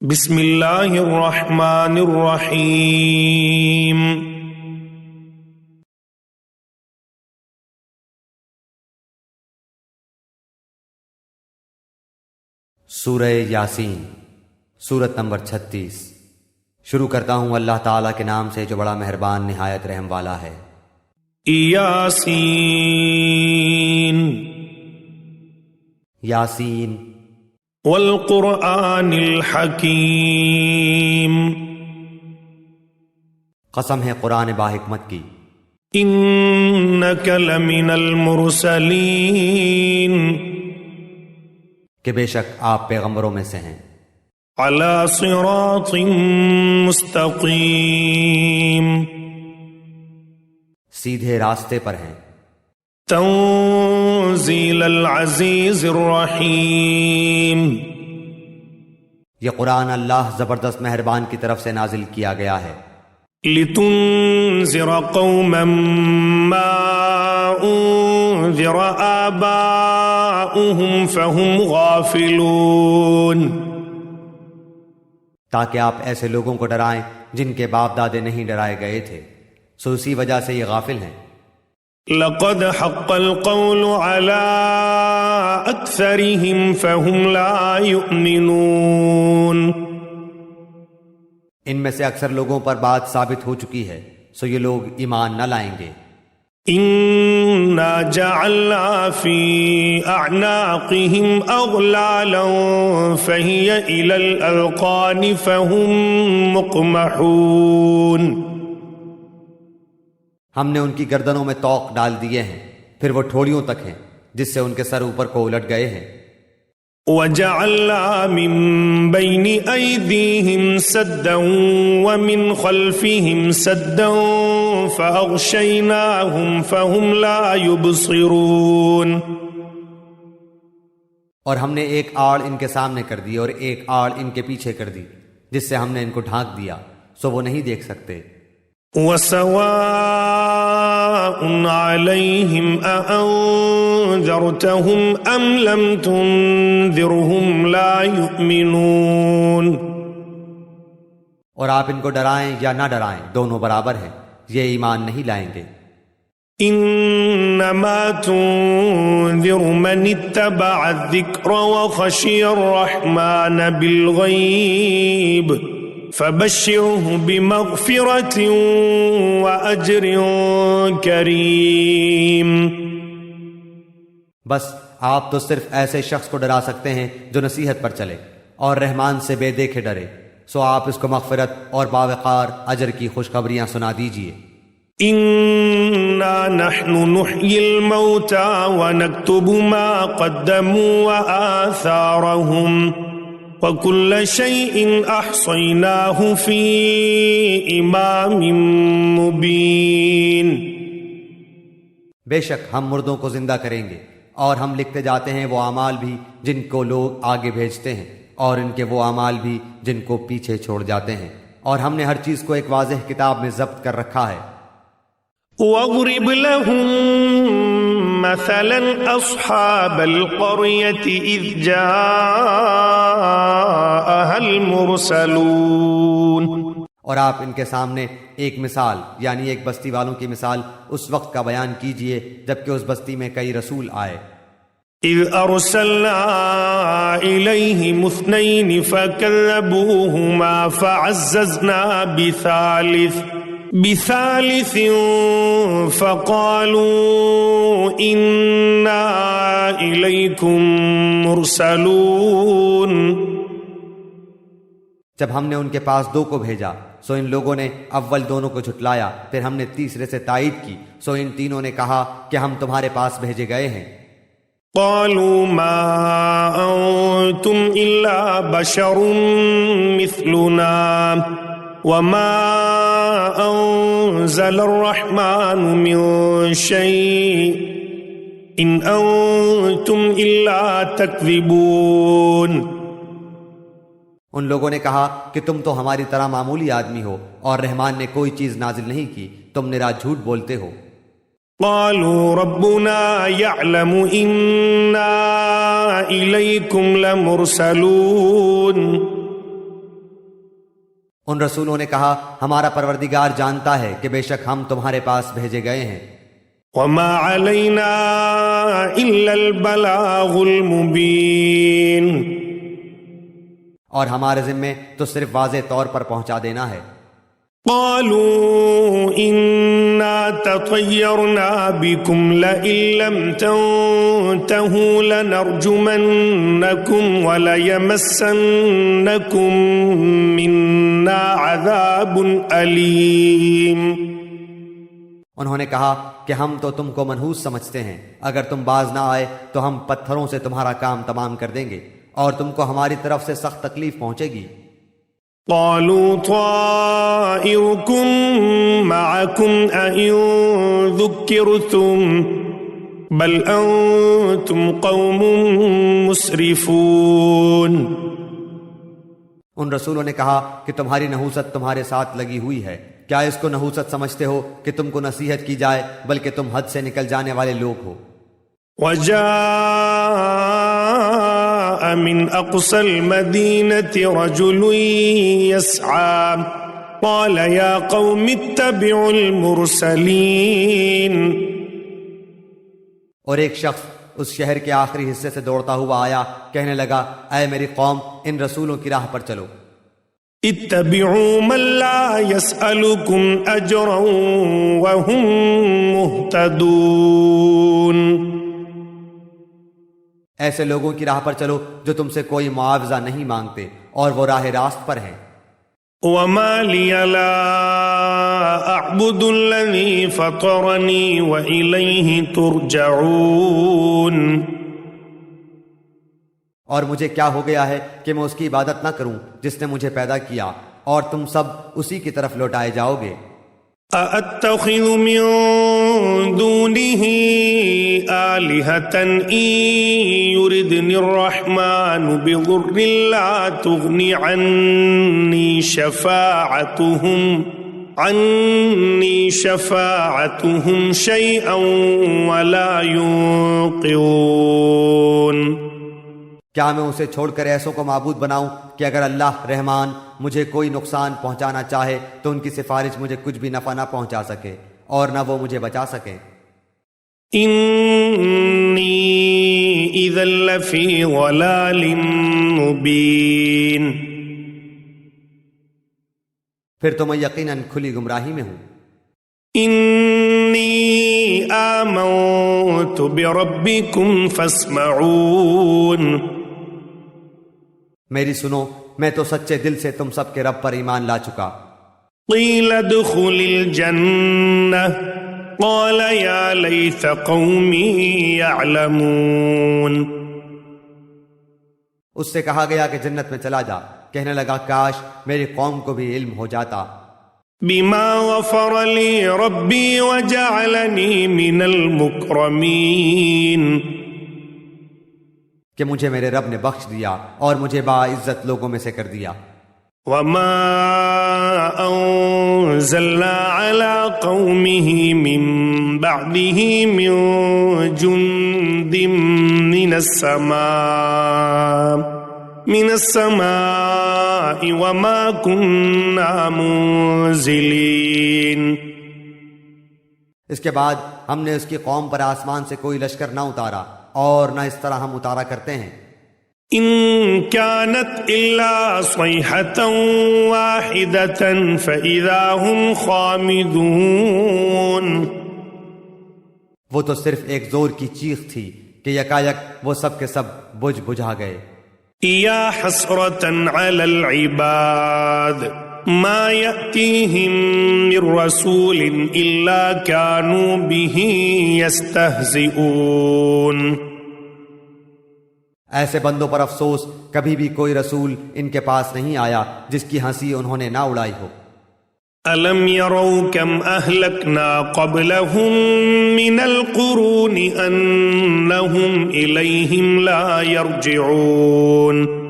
بسم اللہ الرحمن الرحیم۔ سورہ یاسین، سورت نمبر 36۔ شروع کرتا ہوں اللہ تعالیٰ کے نام سے جو بڑا مہربان نہایت رحم والا ہے۔ یاسین یاسین والقرآن الحکیم، قسم ہے قرآن باحکمت کی۔ انک لمن المرسلین، کہ بے شک آپ پیغمبروں میں سے ہیں، علی صراط مستقیم، سیدھے راستے پر ہیں۔ تنزیل العزیز الرحیم، یہ قرآن اللہ زبردست مہربان کی طرف سے نازل کیا گیا ہے۔ لتنذر قوما ما انذر آباؤهم فهم غافلون، تاکہ آپ ایسے لوگوں کو ڈرائیں جن کے باپ دادے نہیں ڈرائے گئے تھے، سو اسی وجہ سے یہ غافل ہیں۔ لقد حق القول على أكثرهم فهم لا يؤمنون، ان میں سے اکثر لوگوں پر بات ثابت ہو چکی ہے، سو یہ لوگ ایمان نہ لائیں گے۔ إنا جعلنا في أعناقهم أغلالا فهي إلى الأذقان فهم مقمحون، ہم نے ان کی گردنوں میں طوق ڈال دیے ہیں، پھر وہ ٹھوڑیوں تک ہیں جس سے ان کے سر اوپر کو الٹ گئے ہیں۔ وَجَعَلْنَا مِن بَيْنِ أَيْدِيهِمْ سَدًّا وَمِنْ خَلْفِهِمْ سَدًّا فَأَغْشَيْنَاهُمْ فَهُمْ لَا يُبْصِرُونَ، اور ہم نے ایک آڑ ان کے سامنے کر دی اور ایک آڑ ان کے پیچھے کر دی، جس سے ہم نے ان کو ڈھانک دیا، سو وہ نہیں دیکھ سکتے۔ وَسَوَاءٌ عَلَيْهِمْ أَأَنذَرْتَهُمْ أَمْ لَمْ تُنذِرْهُمْ لَا يُؤْمِنُونَ، اور آپ ان کو ڈرائیں یا نہ ڈرائیں دونوں برابر ہیں، یہ ایمان نہیں لائیں گے۔ إِنَّمَا تُنذِرُ مَنِ اتَّبَعَ الذِّكْرَ وَخَشِيَ الرَّحْمَنَ بِالْغَيْبِ فَبَشِّرْهُ بِمَغْفِرَةٍ وَأَجْرٍ كَرِيمٍ، بس آپ تو صرف ایسے شخص کو ڈرا سکتے ہیں جو نصیحت پر چلے اور رحمان سے بے دیکھے ڈرے، سو آپ اس کو مغفرت اور باوقار اجر کی خوشخبریاں سنا دیجئے۔ إِنَّا نَحْنُ نُحْيِي الْمَوْتَى وَنَكْتُبُ مَا قَدَّمُوا وَآثَارَهُمْ وَكُلَّ شَيْءٍ أَحْصَيْنَاهُ فِي إِمَامٍ مُبِينٍ، بے شک ہم مردوں کو زندہ کریں گے، اور ہم لکھتے جاتے ہیں وہ اعمال بھی جن کو لوگ آگے بھیجتے ہیں، اور ان کے وہ اعمال بھی جن کو پیچھے چھوڑ جاتے ہیں، اور ہم نے ہر چیز کو ایک واضح کتاب میں ضبط کر رکھا ہے۔ وَاضْرِبْ لَهُم مَّثَلًا أَصْحَابَ الْقَرْيَةِ إِذْ جَاءَهَا الْمُرْسَلُونَ، اور آپ ان کے سامنے ایک مثال یعنی ایک بستی والوں کی مثال اس وقت کا بیان کیجئے جبکہ اس بستی میں کئی رسول آئے۔ إِذْ أَرْسَلْنَا إِلَيْهِمُ اثْنَيْنِ فَكَذَّبُوهُمَا فَعَزَّزْنَا بثالث فقالوا إنا إليكم مرسلون، جب ہم نے ان کے پاس دو کو بھیجا سو ان لوگوں نے اول دونوں کو جھٹلایا، پھر ہم نے تیسرے سے تائید کی، سو ان تینوں نے کہا کہ ہم تمہارے پاس بھیجے گئے ہیں۔ قالوا ما أنتم إلا بشر مثلنا وما أنزل الرحمن من شيء إن أنتم إلا تكذبون، ان لوگوں نے کہا کہ تم تو ہماری طرح معمولی آدمی ہو اور رحمان نے کوئی چیز نازل نہیں کی، تم نرا جھوٹ بولتے ہو۔ قالوا ربنا يعلم إنا إليكم لمرسلون، ان رسولوں نے کہا ہمارا پروردگار جانتا ہے کہ بے شک ہم تمہارے پاس بھیجے گئے ہیں، وما علينا إلا البلاغ المبين، اور ہمارے ذمے تو صرف واضح طور پر پہنچا دینا ہے۔ قالوا إنا تطيرنا بكم لئن لم تنتهوا لنرجمنكم وليمسنكم منا عذاب أليم۔ انہوں نے کہا کہ ہم تو تم کو منحوس سمجھتے ہیں، اگر تم باز نہ آئے تو ہم پتھروں سے تمہارا کام تمام کر دیں گے اور تم کو ہماری طرف سے سخت تکلیف پہنچے گی۔ قالوا طائركم معكم أئن ذكرتم بل أنتم قوم مسرفون۔ ان رسولوں نے کہا کہ تمہاری نحوست تمہارے ساتھ لگی ہوئی ہے، کیا اس کو نحوست سمجھتے ہو کہ تم کو نصیحت کی جائے، بلکہ تم حد سے نکل جانے والے لوگ ہو۔ وجاء من أقصى المدينة رجل يسعى قال يا قوم اتبعوا المرسلين۔ اور ایک شخص اس شہر کے آخری حصے سے دوڑتا ہوا آیا، کہنے لگا اے میری قوم، ان رسولوں کی راہ پر چلو۔ اتبعوا من لا يسألكم أجرا وهم مهتدون۔ ایسے لوگوں کی راہ پر چلو جو تم سے کوئی معاوضہ نہیں مانگتے اور وہ راہ راست پر ہیں۔ وما لي لا أعبد الذي فطرني وإليه ترجعون۔ اور مجھے کیا ہو گیا ہے کہ میں اس کی عبادت نہ کروں جس نے مجھے پیدا کیا، اور تم سب اسی کی طرف لوٹائے جاؤ گے۔ أأتخذ من دونه آلهة إن يردني الرحمن بضر لا تغني عني شفاعتهم شيئا ولا ينقذون۔ کیا میں اسے چھوڑ کر ایسوں کو معبود بناؤں کہ اگر اللہ رحمان مجھے کوئی نقصان پہنچانا چاہے تو ان کی سفارش مجھے کچھ بھی نفع نہ پہنچا سکے اور نہ وہ مجھے بچا سکے۔ انی اذا لفی ضلال مبین۔ پھر تو میں یقیناً کھلی گمراہی میں ہوں۔ انی آمنت بربکم فاسمعون۔ میری سنو، میں تو سچے دل سے تم سب کے رب پر ایمان لا چکا۔ قیل ادخل الجنہ قال یا لیت قومی یعلمون۔ اس سے کہا گیا کہ جنت میں چلا جا، کہنے لگا کاش میری قوم کو بھی علم ہو جاتا۔ بما غفر لی ربی وجعلنی من المکرمین۔ کہ مجھے میرے رب نے بخش دیا اور مجھے باعزت لوگوں میں سے کر دیا۔ وما انزلنا على قومه من بعده من جند من السماء وما كنا منزلين۔ اس کے بعد ہم نے اس کی قوم پر آسمان سے کوئی لشکر نہ اتارا اور نہ اس طرح ہم اتارا کرتے ہیں۔ ان كانت الا صيحة واحدة فاذا هم خامدون۔ وہ تو صرف ایک زور کی چیخ تھی کہ یکایک وہ سب کے سب بجھا گئے۔ یا حسرة على العباد ما يأتيهم من رسول الا كانوا به يستهزئون۔ ایسے بندوں پر افسوس، کبھی بھی کوئی رسول ان کے پاس نہیں آیا جس کی ہنسی انہوں نے نہ اڑائی ہو۔ أَلَمْ يَرَوْا كَمْ أَهْلَكْنَا قَبْلَهُمْ مِنَ الْقُرُونِ أَنَّهُمْ إِلَيْهِمْ لَا يَرْجِعُونَ۔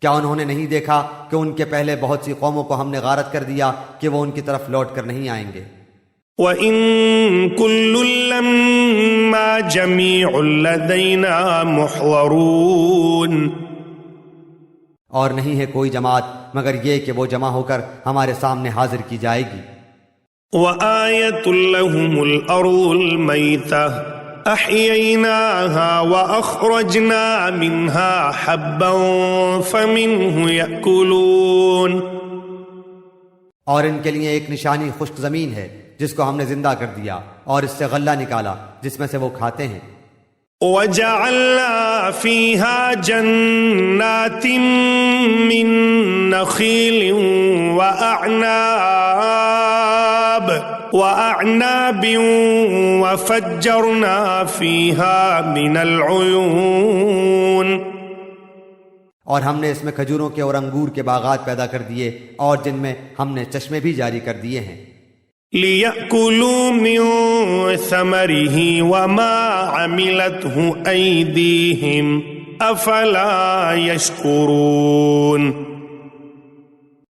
کیا انہوں نے نہیں دیکھا کہ ان کے پہلے بہت سی قوموں کو ہم نے غارت کر دیا کہ وہ ان کی طرف لوٹ کر نہیں آئیں گے۔ وَإِن كُلٌّ لَّمَّا جَمِيعٌ لَّدَيْنَا مُحْضَرُونَ۔ اور نہیں ہے کوئی جماعت مگر یہ کہ وہ جمع ہو کر ہمارے سامنے حاضر کی جائے گی۔ وآية لهم الأرض الميتة أحييناها وأخرجنا منها حبا فمنه يأكلون، اور ان کے لیے ایک نشانی خشک زمین ہے جس کو ہم نے زندہ کر دیا اور اس سے غلہ نکالا جس میں سے وہ کھاتے ہیں۔ وجعلنا فيها جنات من نخيل وأعناب وفجرنا فيها من العيون، اور ہم نے اس میں کھجوروں کے اور انگور کے باغات پیدا کر دیے اور جن میں ہم نے چشمے بھی جاری کر دیے ہیں۔ لِيَأْكُلُوا مِن ثَمَرِهِ وَمَا عَمِلَتْهُ أَيْدِيهِمْ أَفَلَا يَشْكُرُونَ،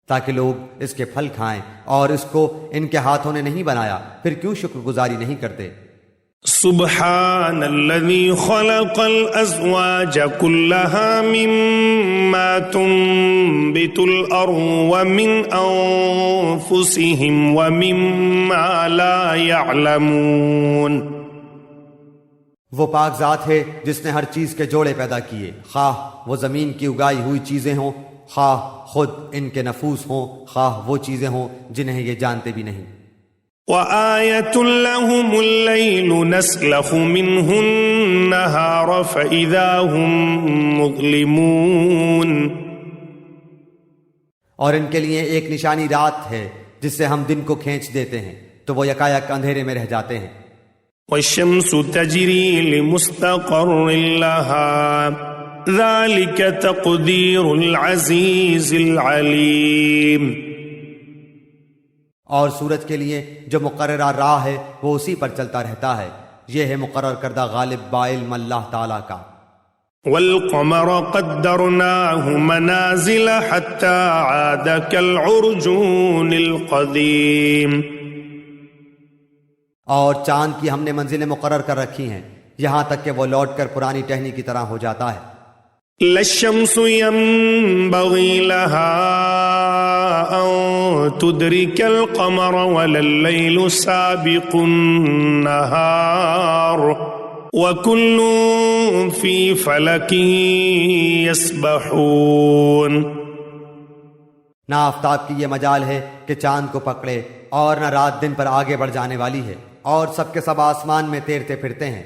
تاکہ لوگ اس کے پھل کھائیں، اور اس کو ان کے ہاتھوں نے نہیں بنایا، پھر کیوں شکر گزاری نہیں کرتے؟ سبحان الذي خلق الأزواج كلها مما تنبت الأرض ومن أنفسهم ومما لا يعلمون، وہ پاک ذات ہے جس نے ہر چیز کے جوڑے پیدا کیے، خواہ وہ زمین کی اگائی ہوئی چیزیں ہوں، خواہ خود ان کے نفوس ہوں، خواہ وہ چیزیں ہوں جنہیں یہ جانتے بھی نہیں۔ وآية لهم الليل نسلخ منه النهار فإذا هم مظلمون، اور ان کے لیے ایک نشانی رات ہے جس سے ہم دن کو کھینچ دیتے ہیں تو وہ یکایک اندھیرے میں رہ جاتے ہیں۔ والشمس تجري لمستقر لها ذلك تقدير العزيز العليم، اور سورج کے لیے جو مقررہ راہ ہے وہ اسی پر چلتا رہتا ہے، یہ ہے مقرر کردہ غالب بعلم اللہ تعالیٰ کا۔ والقمر قدرناه منازل حتى عاد كالعرجون القديم، اور چاند کی ہم نے منزلیں مقرر کر رکھی ہیں یہاں تک کہ وہ لوٹ کر پرانی ٹہنی کی طرح ہو جاتا ہے۔ لا الشمس ينبغي لها أن تدرك القمر ولا الليل سابق النهار وكل في فلك يسبحون، نہ آفتاب کی یہ مجال ہے کہ چاند کو پکڑے اور نہ رات دن پر آگے بڑھ جانے والی ہے، اور سب کے سب آسمان میں تیرتے پھرتے ہیں۔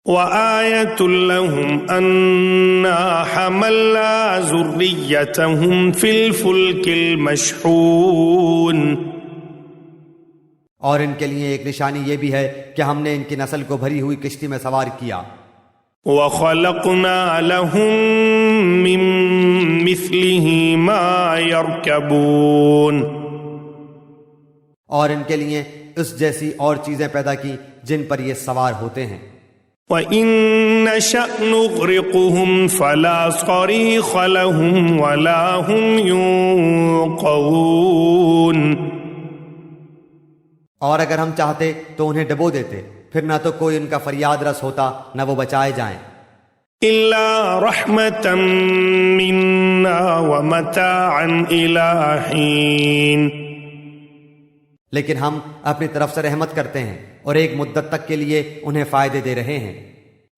وآية لهم أنا حملنا ذريتهم في الفلك المشحون، اور ان کے لیے ایک نشانی یہ بھی ہے کہ ہم نے ان کی نسل کو بھری ہوئی کشتی میں سوار کیا۔ وخلقنا لهم من مثله ما يركبون، اور ان کے لیے اس جیسی اور چیزیں پیدا کی جن پر یہ سوار ہوتے ہیں۔ وَإِن نَّشَأْ نُغْرِقْهُمْ فَلَا صَرِيخَ لَهُمْ وَلَا هُمْ يُنقَذُونَ، اور اگر ہم چاہتے تو انہیں ڈبو دیتے، پھر نہ تو کوئی ان کا فریاد رس ہوتا نہ وہ بچائے جائیں۔ إِلَّا رَحْمَةً مِّنَّا وَمَتَاعًا إِلَىٰ حِينٍ، لیکن ہم اپنی طرف سے رحمت کرتے ہیں اور ایک مدت تک کے لیے انہیں فائدے دے رہے ہیں۔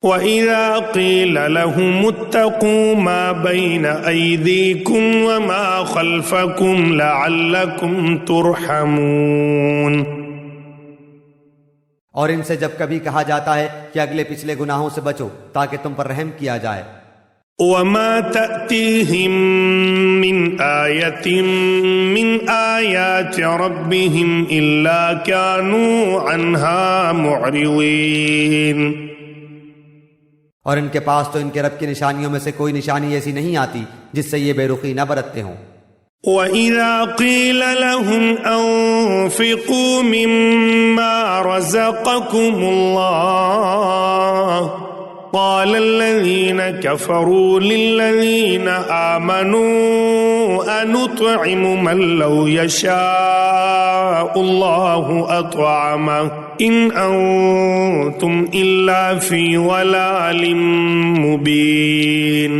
وَإِذَا قِيلَ لَهُمُ اتَّقُوا مَا بَيْنَ أَيْدِيكُمْ وَمَا خَلْفَكُمْ لَعَلَّكُمْ تُرْحَمُونَ، اور ان سے جب کبھی کہا جاتا ہے کہ اگلے پچھلے گناہوں سے بچو تاکہ تم پر رحم کیا جائے۔ وَمَا تَأْتِيهِم مِّنْ آيَةٍ مِّنْ آيَاتِ رَبِّهِمْ إِلَّا كَانُوا عَنْهَا مُعْرِضِينَ، اور ان کے پاس تو ان کے رب کی نشانیوں میں سے کوئی نشانی ایسی نہیں آتی جس سے یہ بے رخی نہ برتتے ہوں۔ وَإِذَا قِيلَ لَهُمْ أَنفِقُوا مِمَّا رَزَقَكُمُ اللَّهُ قَالَ الَّذِينَ كَفَرُوا لِلَّذِينَ آمَنُوا أَنُطْعِمُ مَن لَّوْ يَشَاءُ اللَّهُ أَطْعَمَهُ إِنْ أَنتُمْ إِلَّا فِي ضَلَالٍ مُّبِينٍ۔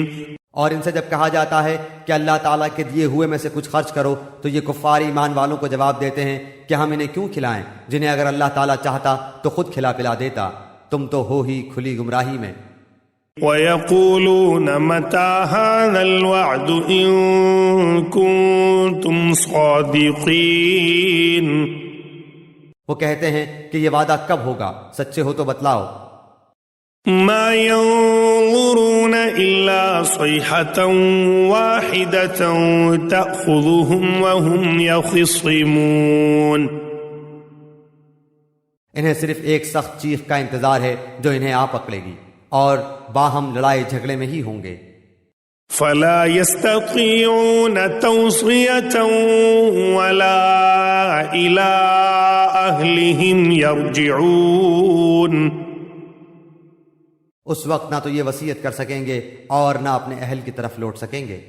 اور ان سے جب کہا جاتا ہے کہ اللہ تعالیٰ کے دیے ہوئے میں سے کچھ خرچ کرو تو یہ کفار ایمان والوں کو جواب دیتے ہیں کہ ہم انہیں کیوں کھلائیں جنہیں اگر اللہ تعالیٰ چاہتا تو خود کھلا پلا دیتا، تم تو ہو ہی کھلی گمراہی میں۔ وَيَقُولُونَ مَتَى هَذَا الْوَعْدُ إِن كُنتُمْ صَادِقِينَ۔ وہ کہتے ہیں کہ یہ وعدہ کب ہوگا، سچے ہو تو بتلاؤ۔ مَا يَنظُرُونَ إِلَّا صَيْحَةً وَاحِدَةً تَأْخُذُهُمْ وَهُمْ يَخِصِّمُونَ۔ انہیں صرف ایک سخت چیخ کا انتظار ہے جو انہیں آ پکڑے گی، اور باہم لڑائی جھگڑے میں ہی ہوں گے۔ فَلَا يَسْتَطِيعُونَ تَوْصِيَةً وَلَا إِلَىٰ أَهْلِهِمْ يَرْجِعُونَ۔ اس وقت نہ تو یہ وصیت کر سکیں گے اور نہ اپنے اہل کی طرف لوٹ سکیں گے۔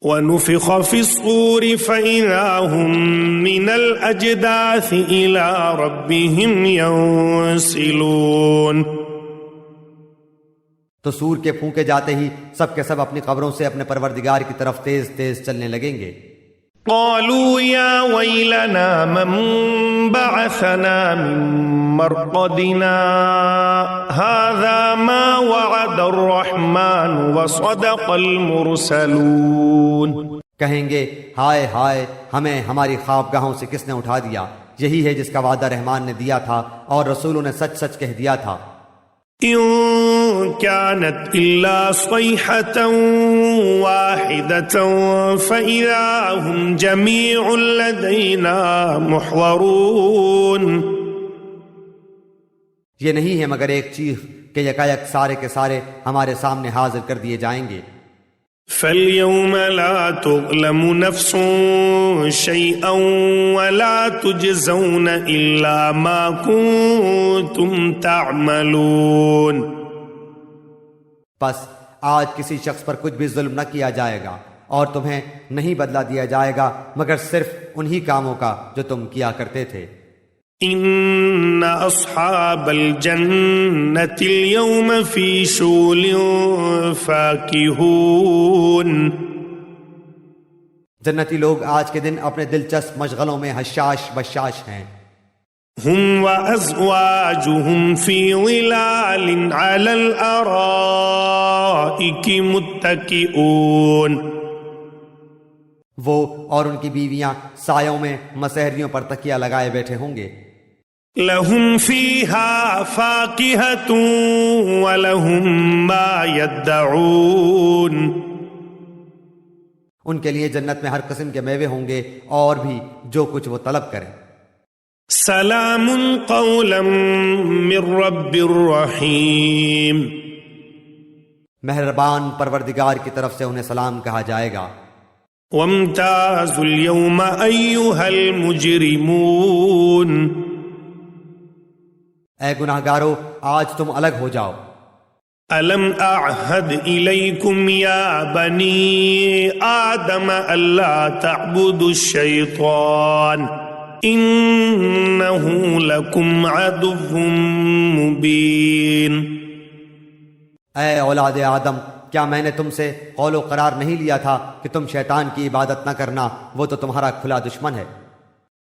وَنُفِخَ فِي الصُّورِ فَإِذَا هُم مِّنَ الْأَجْدَاثِ إِلَىٰ رَبِّهِمْ يَنسِلُونَ۔ تو سور کے پھونکے جاتے ہی سب کے سب اپنی قبروں سے اپنے پروردگار کی طرف تیز تیز چلنے لگیں گے۔ قالوا يا ويلنا من بعثنا من مرقدنا هذا ما وعد الرحمن وصدق المرسلون۔ کہیں گے ہائے ہائے، ہمیں ہماری خوابگاہوں سے کس نے اٹھا دیا، یہی ہے جس کا وعدہ رحمان نے دیا تھا اور رسولوں نے سچ سچ کہہ دیا تھا۔ إن كانت إلا صيحة واحدة فإذا هم جميع لدينا محضرون۔ یہ نہیں ہے مگر ایک چیخ کہ یکایک سارے کے سارے ہمارے سامنے حاضر کر دیے جائیں گے۔ فَالْيَوْمَ لَا تُظْلَمُ نَفْسٌ شَيْئًا وَلَا تُجْزَوْنَ إِلَّا مَا كُنتُمْ تَعْمَلُونَ۔ پس آج کسی شخص پر کچھ بھی ظلم نہ کیا جائے گا اور تمہیں نہیں بدلہ دیا جائے گا مگر صرف انہی کاموں کا جو تم کیا کرتے تھے۔ إِنَّ أَصْحَابَ الْجَنَّةِ الْيَوْمَ فِي شُغُلٍ فَاكِهُونَ۔ جنتی لوگ آج کے دن اپنے دلچسپ مشغلوں میں حشاش بشاش ہیں۔ هم وأزواجهم في ظلال على الأرائك متكئون۔ وہ اور ان کی بیویاں سایوں میں مسہریوں پر تکیہ لگائے بیٹھے ہوں گے۔ لهم فيها فاكهة ولهم ما يدعون۔ ان کے لیے جنت میں ہر قسم کے میوے ہوں گے اور بھی جو کچھ وہ طلب کریں۔ سلام قولا من رب الرحیم۔ مہربان پروردگار کی طرف سے انہیں سلام کہا جائے گا۔ وامتازوا اليوم أيها المجرمون۔ اے گناہگارو، آج تم الگ ہو جاؤ۔ ألم أعهد إليكم يا بني آدم ألا تعبدوا الشيطان إنه لكم عدو مبين۔ اے اولاد آدم، کیا میں نے تم سے قول و قرار نہیں لیا تھا کہ تم شیطان کی عبادت نہ کرنا، وہ تو تمہارا کھلا دشمن ہے۔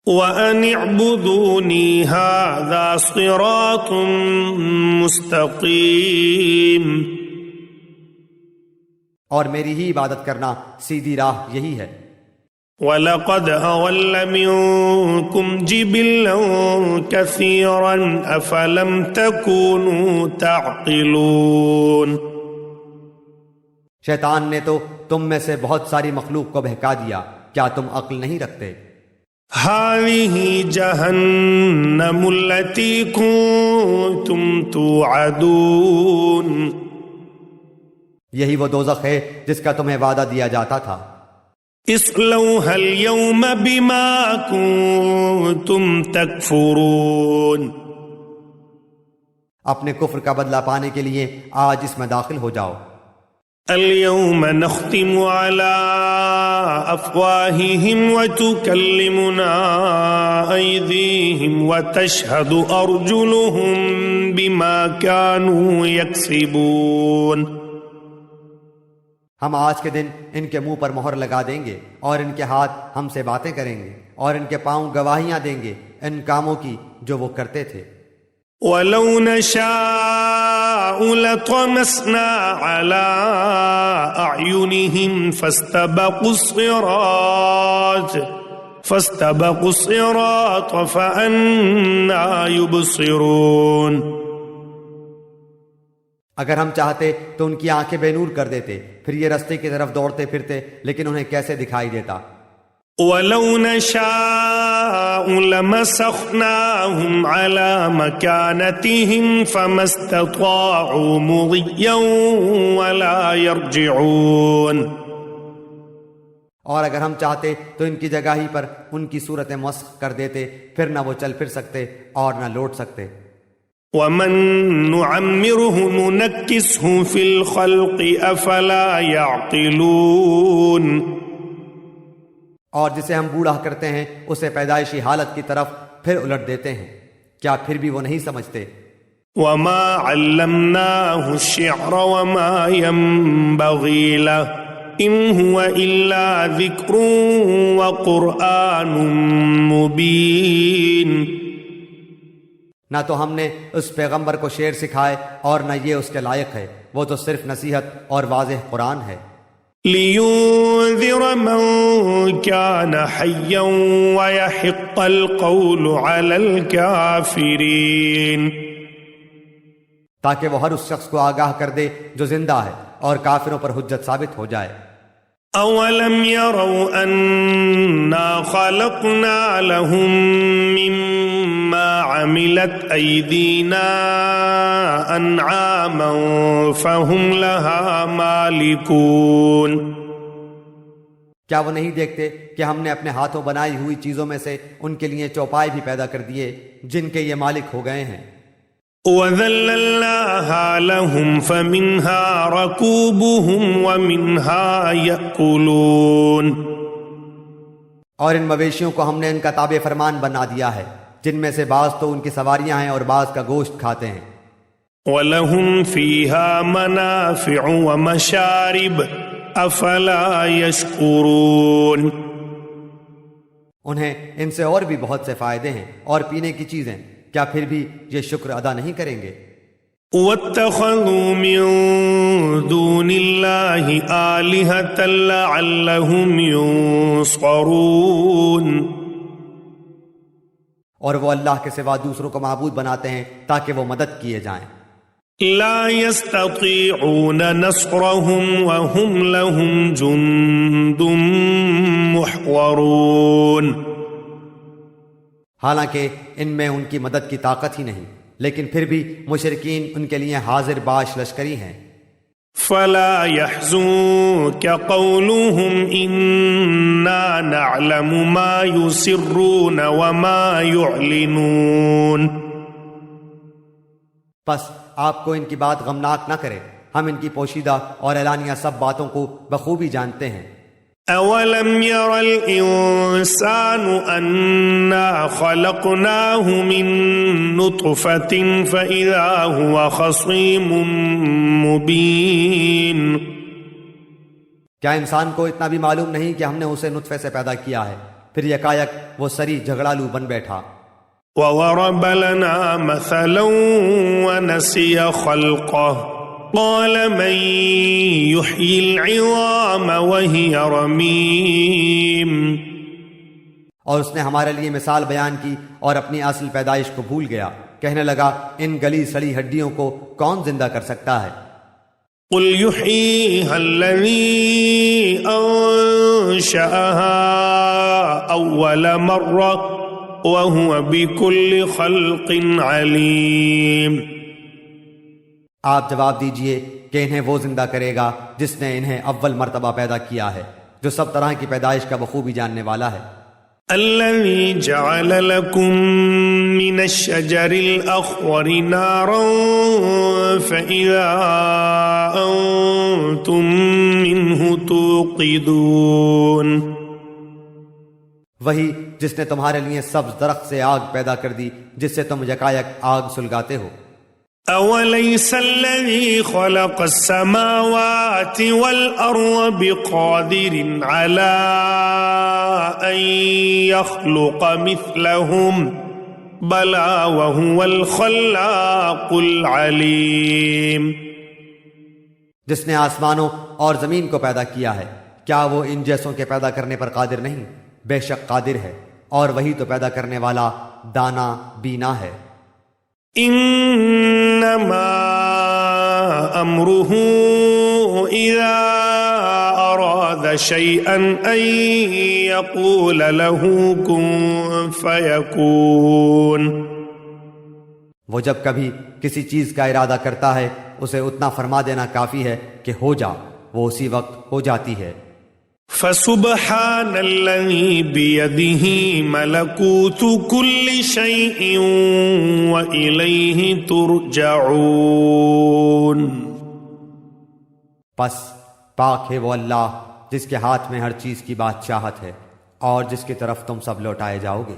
وَأَنِ اعْبُدُونِي هَذَا صِرَاطٌ مُسْتَقِيمٌ۔ اور میری ہی عبادت کرنا سیدھی راہ یہی ہے۔ وَلَقَدْ أَضَلَّ مِنكُمْ جِبِلًّا كَثِيرًا أَفَلَمْ تَكُونُوا تَعْقِلُونَ۔ شیطان نے تو تم میں سے بہت ساری مخلوق کو بہکا دیا، کیا تم عقل نہیں رکھتے؟ هذه جهنم التي كنتم توعدون۔ یہی وہ دوزخ ہے جس کا تمہیں وعدہ دیا جاتا تھا۔ اصلوها اليوم بما كنتم تكفرون۔ اپنے کفر کا بدلہ پانے کے لیے آج اس میں داخل ہو جاؤ۔ اليوم نختم على أفواههم وتكلمنا أيديهم وتشهد أرجلهم بما كانوا يكسبون۔ ہم آج کے دن ان کے منہ پر مہر لگا دیں گے اور ان کے ہاتھ ہم سے باتیں کریں گے اور ان کے پاؤں گواہیاں دیں گے ان کاموں کی جو وہ کرتے تھے۔ وَلَوْ نَشَاءُ لَطَمَسْنَا عَلَىٰ أَعْيُنِهِمْ فَاسْتَبَقُوا الصِّرَاطَ فَأَنَّىٰ يُبْصِرُونَ۔ اگر ہم چاہتے تو ان کی آنکھیں بے نور کر دیتے، پھر یہ رستے کی طرف دوڑتے پھرتے، لیکن انہیں کیسے دکھائی دیتا۔ وَلَوْ نَشَاءُ لَمَسَخْنَاهُمْ عَلَىٰ مَكَانَتِهِمْ فَمَا اسْتَطَاعُوا مُضِيًّا وَلَا يَرْجِعُونَ۔ اور اگر ہم چاہتے تو ان کی جگہ ہی پر ان کی صورت مسخ کر دیتے، پھر نہ وہ چل پھر سکتے اور نہ لوٹ سکتے۔ وَمَن نُعَمِّرْهُ نُنَكِّسْهُ فِي الْخَلْقِ أَفَلَا يَعْقِلُونَ۔ اور جسے ہم بوڑھا کرتے ہیں اسے پیدائشی حالت کی طرف پھر الٹ دیتے ہیں، کیا پھر بھی وہ نہیں سمجھتے؟ وَمَا عَلَّمْنَاهُ الشِّعْرَ وَمَا يَنبَغِي لَهُ إِنْ هُوَ إِلَّا ذِكْرٌ وَقُرْآنٌ مُبِينٌ۔ نہ تو ہم نے اس پیغمبر کو شعر سکھائے اور نہ یہ اس کے لائق ہے، وہ تو صرف نصیحت اور واضح قرآن ہے۔ لِيُنذِرَ مَن كَانَ حَيًّا وَيَحِقَّ الْقَوْلُ عَلَى الْكَافِرِينَ۔ تاکہ وہ ہر اس شخص کو آگاہ کر دے جو زندہ ہے اور کافروں پر حجت ثابت ہو جائے۔ أَوَلَمْ يَرَوْا أَنَّا خَلَقْنَا لَهُم مِّمَّا عَمِلَتْ أَيْدِينَا أَنْعَامًا فَهُمْ لَهَا مَالِكُونَ۔ کیا وہ نہیں دیکھتے کہ ہم نے اپنے ہاتھوں بنائی ہوئی چیزوں میں سے ان کے لیے چوپائے بھی پیدا کر دیے جن کے یہ مالک ہو گئے ہیں۔ وَذَلَّلْنَاهَا لَهُمْ فَمِنْهَا رَكُوبُهُمْ وَمِنْهَا يَأْكُلُونَ۔ اور ان مویشیوں کو ہم نے ان کا تابع فرمان بنا دیا ہے، جن میں سے بعض تو ان کی سواریاں ہیں اور بعض کا گوشت کھاتے ہیں۔ وَلَهُمْ فِيهَا مَنَافِعُ وَمَشَارِبُ أَفَلَا يَشْكُرُونَ۔ انہیں ان سے اور بھی بہت سے فائدے ہیں اور پینے کی چیزیں، کیا پھر بھی یہ شکر ادا نہیں کریں گے؟ وَاتَّخَذُوا مِن دُونِ اللَّهِ آلِهَةً لَعَلَّهُمْ يُنصَرُونَ۔ اور وہ اللہ کے سوا دوسروں کو معبود بناتے ہیں تاکہ وہ مدد کیے جائیں۔ لا يستطيعون نصرهم وهم لهم جند محضرون۔ حالانکہ ان میں ان کی مدد کی طاقت ہی نہیں، لیکن پھر بھی مشرکین ان کے لیے حاضر باش لشکری ہیں۔ فلا يحزنك قولهم إنا نعلم ما يسرون وما يعلنون۔ پس آپ کو ان کی بات غمناک نہ کرے، ہم ان کی پوشیدہ اور اعلانیہ سب باتوں کو بخوبی جانتے ہیں۔ أَوَلَمْ يَرَ الْإِنسَانُ أَنَّا خَلَقْنَاهُ مِن نُّطْفَةٍ فَإِذَا هُوَ خَصِيمٌ مُّبِينٌ۔ کیا انسان کو اتنا بھی معلوم نہیں کہ ہم نے اسے نطفے سے پیدا کیا ہے، پھر یکایک وہ سری جھگڑالو بن بیٹھا۔ وَضَرَبَ لَنَا مَثَلًا وَنَسِيَ خَلْقَهُ قال من يحيي العظام وهي رميم۔ اور اس نے ہمارے لیے مثال بیان کی اور اپنی اصل پیدائش کو بھول گیا، کہنے لگا ان گلی سڑی ہڈیوں کو کون زندہ کر سکتا ہے؟ قل يحييها الذي أنشأها أول مرة وهو بكل خلق عليم۔ آپ جواب دیجئے کہ انہیں وہ زندہ کرے گا جس نے انہیں اول مرتبہ پیدا کیا ہے، جو سب طرح کی پیدائش کا بخوبی جاننے والا ہے۔ الذي جعل لكم من الشجر الأخضر نارا فإذا أنتم منه توقدون۔ وہی جس نے تمہارے لیے سبز درخت سے آگ پیدا کر دی جس سے تم یکایک آگ سلگاتے ہو۔ أوليس الذي خلق السماوات والأرض بقادر على أن يخلق مثلهم بلى وهو الخلاق العليم. جس نے آسمانوں اور زمین کو پیدا کیا ہے، کیا وہ ان جیسوں کے پیدا کرنے پر قادر نہیں؟ بے شک قادر ہے، اور وہی تو پیدا کرنے والا دانا بینا ہے. انما امره اذا اراد شيئا ان يقول له كن فيكون. وہ جب کبھی کسی چیز کا ارادہ کرتا ہے اسے اتنا فرما دینا کافی ہے کہ ہو جا، وہ اسی وقت ہو جاتی ہے. فسبحان الذي بيده ملكوت كل شيء وإليه ترجعون. پس پاک ہے وہ اللہ جس کے ہاتھ میں ہر چیز کی بادشاہت ہے اور جس کی طرف تم سب لوٹائے جاؤ گے.